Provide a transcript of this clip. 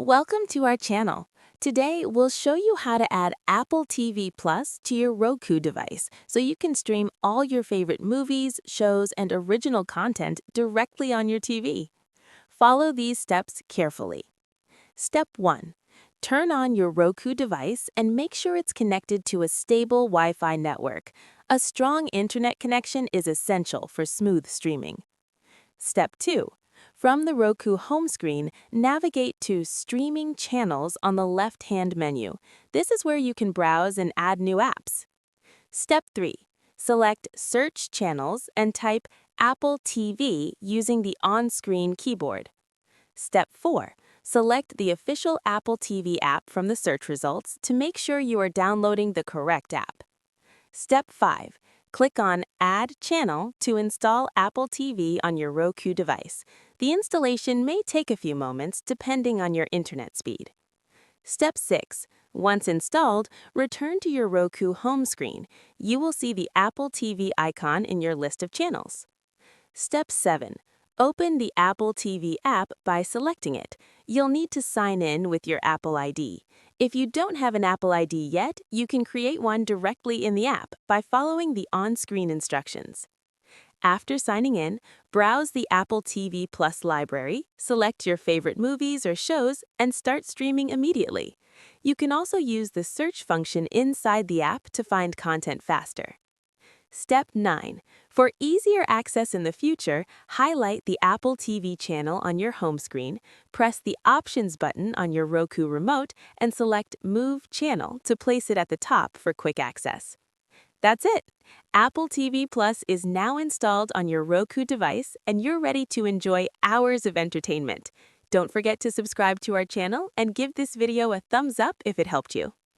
Welcome to our channel. Today, we'll show you how to add Apple TV Plus to your Roku device so you can stream all your favorite movies, shows, and original content directly on your TV. Follow these steps carefully. Step 1. Turn on your Roku device and make sure it's connected to a stable Wi-Fi network. A strong internet connection is essential for smooth streaming. Step 2. From the Roku home screen, navigate to Streaming Channels on the left-hand menu. This is where you can browse and add new apps. Step 3. Select Search Channels and type Apple TV using the on-screen keyboard. Step 4. Select the official Apple TV app from the search results to make sure you are downloading the correct app. Step 5. Click on Add Channel to install Apple TV on your Roku device. The installation may take a few moments depending on your internet speed. Step 6. Once installed, return to your Roku home screen. You will see the Apple TV icon in your list of channels. Step 7. Open the Apple TV app by selecting it. You'll need to sign in with your Apple ID. If you don't have an Apple ID yet, you can create one directly in the app by following the on-screen instructions. After signing in, browse the Apple TV Plus library, select your favorite movies or shows, and start streaming immediately. You can also use the search function inside the app to find content faster. Step 9. For easier access in the future, highlight the Apple TV channel on your home screen, press the Options button on your Roku remote, and select Move Channel to place it at the top for quick access. That's it! Apple TV Plus is now installed on your Roku device, and you're ready to enjoy hours of entertainment. Don't forget to subscribe to our channel and give this video a thumbs up if it helped you.